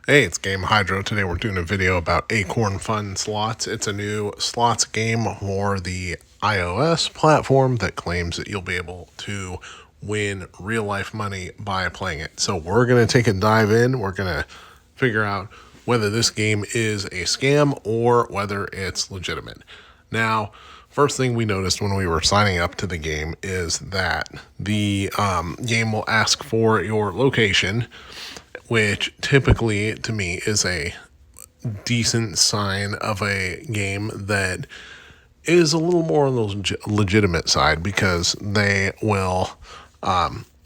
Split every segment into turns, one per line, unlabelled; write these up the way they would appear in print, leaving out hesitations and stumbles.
Hey, it's Game Hydro. Today we're doing a video about Acorn Fun slots. It's a new slots game for the iOS platform that claims that you'll be able to win real life money by playing it. So we're going to take a dive in. We're going to figure out whether this game is a scam or whether it's legitimate. Now, first thing we noticed when we were signing up to the game is that the game will ask for your location, which typically to me is a decent sign of a game that is a little more on the legitimate side because they will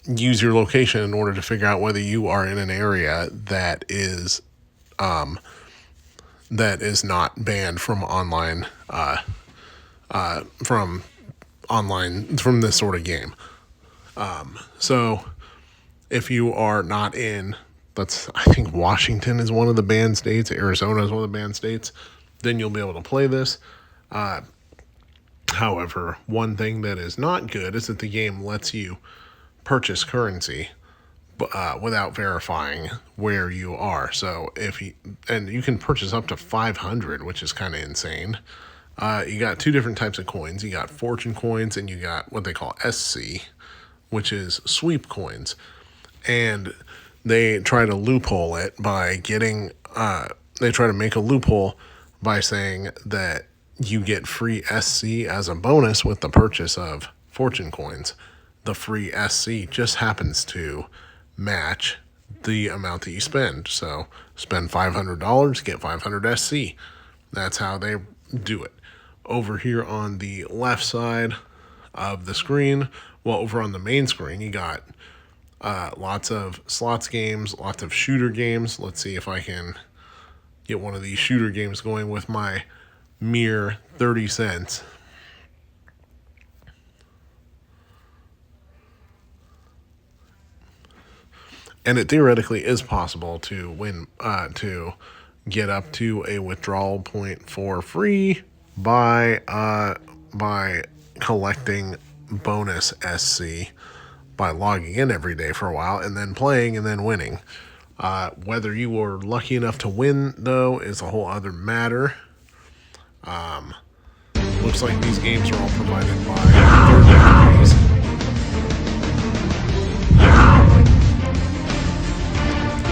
use your location in order to figure out whether you are in an area that is not banned from from this sort of game. So if you are not in, I think Washington is one of the banned states, Arizona is one of the banned states, then you'll be able to play this. However, one thing that is not good is that the game lets you purchase currency without verifying where you are. So and you can purchase up to 500, which is kind of insane. You got two different types of coins. You got fortune coins and you got what they call SC, which is sweep coins. And they try to loophole it by they try to make a loophole by saying that you get free SC as a bonus with the purchase of fortune coins. The free SC just happens to match the amount that you spend. So spend $500, get 500 SC. That's how they do it. Over here on the left side of the screen, over on the main screen, you got lots of slots games, lots of shooter games. Let's see if I can get one of these shooter games going with my mere 30 cents. And it theoretically is possible to win, to get up to a withdrawal point for free by collecting bonus SC by logging in every day for a while and then playing and then winning. Whether you were lucky enough to win, though, is a whole other matter. Looks like these games are all provided by third parties.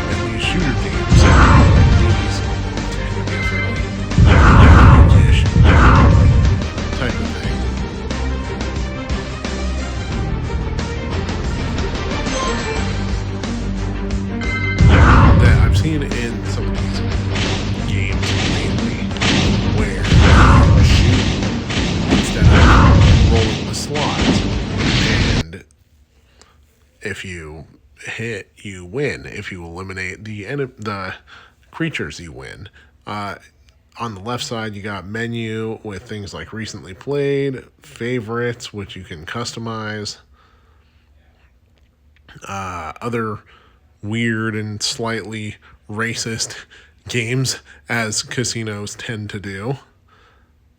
And these shooter games, these tend to be a fairly niche type of thing. That I've seen in some of these games mainly where you shoot instead of rolling the slots, and if you hit, you win. If you eliminate the creatures, you win. On the left side, you got menu with things like recently played, favorites, which you can customize, other weird and slightly racist games, as casinos tend to do.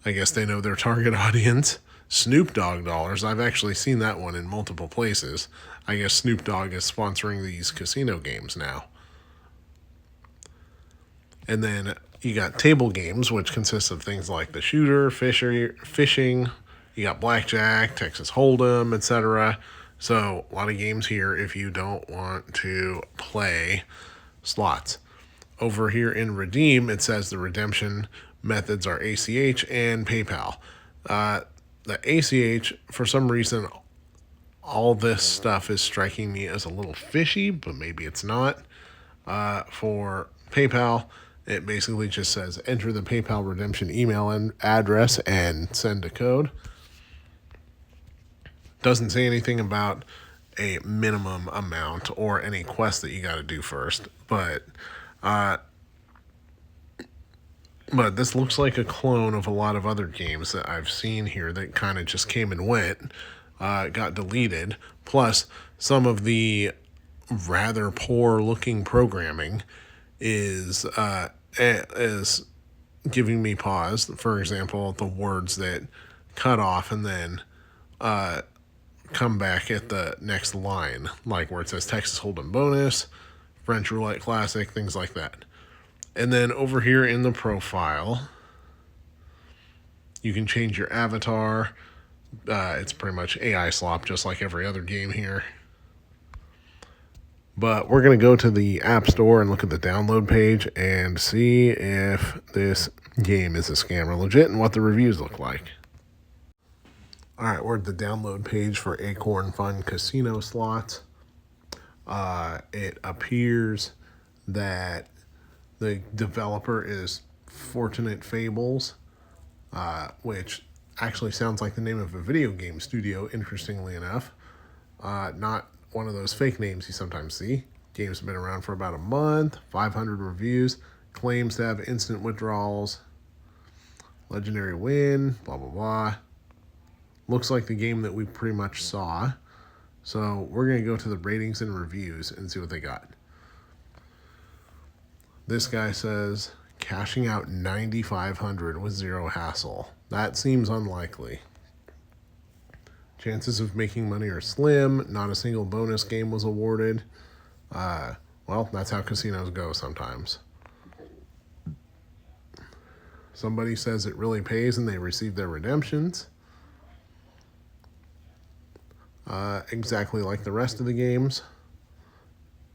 I guess they know their target audience. Snoop Dogg dollars. I've actually seen that one in multiple places. I guess Snoop Dogg is sponsoring these casino games now. And then you got table games, which consists of things like the shooter, fishing. You got blackjack, Texas Hold'em, etc. So a lot of games here if you don't want to play slots. Over here in Redeem, it says the redemption methods are ACH and PayPal. The ACH, for some reason, all this stuff is striking me as a little fishy, but maybe it's not. For PayPal, it basically just says enter the PayPal redemption email and address and send a code. Doesn't say anything about a minimum amount or any quest that you got to do first, but this looks like a clone of a lot of other games that I've seen here that kind of just came and went, got deleted. Plus, some of the rather poor-looking programming is giving me pause. For example, the words that cut off and then come back at the next line, like where it says Texas Hold'em bonus, French Roulette Classic, things like that. And then over here in the profile, you can change your avatar. It's pretty much AI slop, just like every other game here. But we're going to go to the App Store and look at the download page and see if this game is a scam or legit and what the reviews look like. All right, we're at the download page for Acorn Fun casino slots. It appears that the developer is Fortunate Fables, which actually sounds like the name of a video game studio, interestingly enough. Not one of those fake names you sometimes see. Game's been around for about a month, 500 reviews, claims to have instant withdrawals, legendary win, blah, blah, blah. Looks like the game that we pretty much saw. So we're going to go to the ratings and reviews and see what they got. This guy says, cashing out $9,500 with zero hassle. That seems unlikely. Chances of making money are slim. Not a single bonus game was awarded. Well, that's how casinos go sometimes. Somebody says it really pays and they receive their redemptions. Exactly like the rest of the games.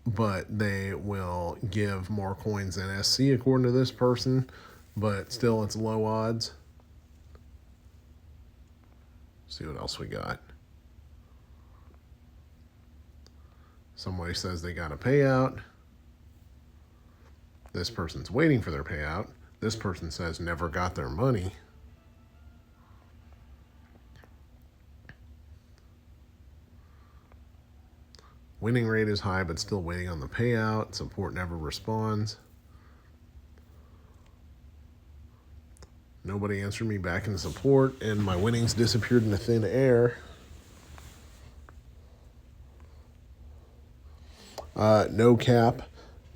But they will give more coins than SC according to this person. But still, it's low odds. See what else we got. Somebody says they got a payout. This person's waiting for their payout. This person says never got their money. Winning rate is high, but still waiting on the payout. Support never responds. Nobody answered me back in support, and my winnings disappeared into thin air. No cap.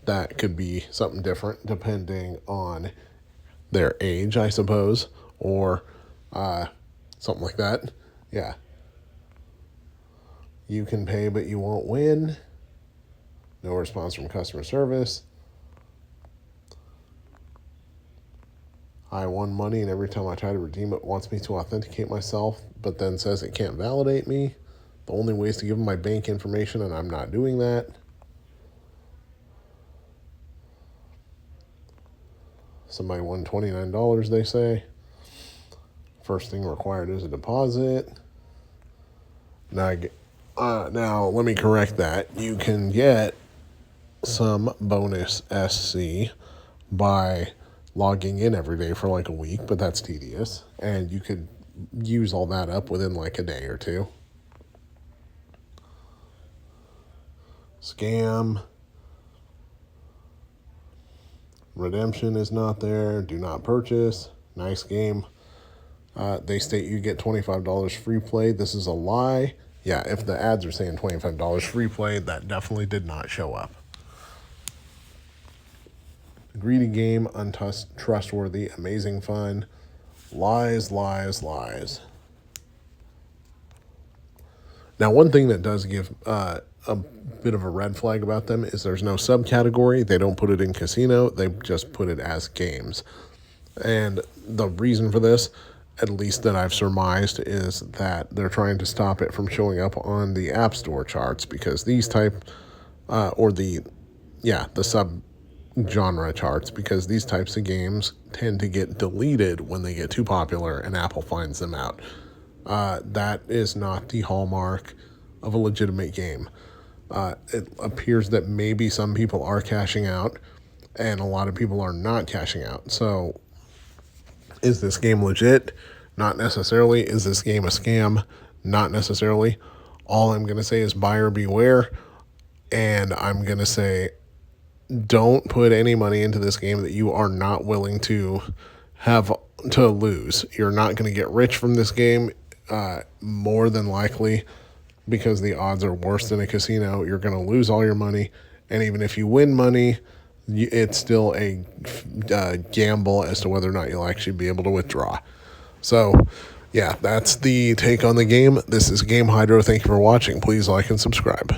That could be something different depending on their age, I suppose, or something like that. Yeah. You can pay, but you won't win. No response from customer service. I won money, and every time I try to redeem it, wants me to authenticate myself, but then says it can't validate me. The only way is to give them my bank information, and I'm not doing that. Somebody won $29, they say. First thing required is a deposit. Now, let me correct that. You can get some bonus SC by logging in every day for like a week, but that's tedious. And you could use all that up within like a day or two. Scam. Redemption is not there. Do not purchase. Nice game. They state you get $25 free play. This is a lie. Yeah, if the ads are saying $25 free play, that definitely did not show up. Greedy game, untrustworthy, amazing fun. Lies, lies, lies. Now, one thing that does give a bit of a red flag about them is there's no subcategory. They don't put it in casino. They just put it as games. And the reason for this, at least that I've surmised, is that they're trying to stop it from showing up on the App Store charts because these type, the sub-genre charts, because these types of games tend to get deleted when they get too popular and Apple finds them out. That is not the hallmark of a legitimate game. It appears that maybe some people are cashing out and a lot of people are not cashing out. So is this game legit? Not necessarily. Is this game a scam? Not necessarily. All I'm going to say is buyer beware. And I'm going to say don't put any money into this game that you are not willing to have to lose. You're not going to get rich from this game, more than likely, because the odds are worse than a casino. You're going to lose all your money. And even if you win money, it's still a gamble as to whether or not you'll actually be able to withdraw. So, yeah, that's the take on the game. This is Game Hydro. Thank you for watching. Please like and subscribe.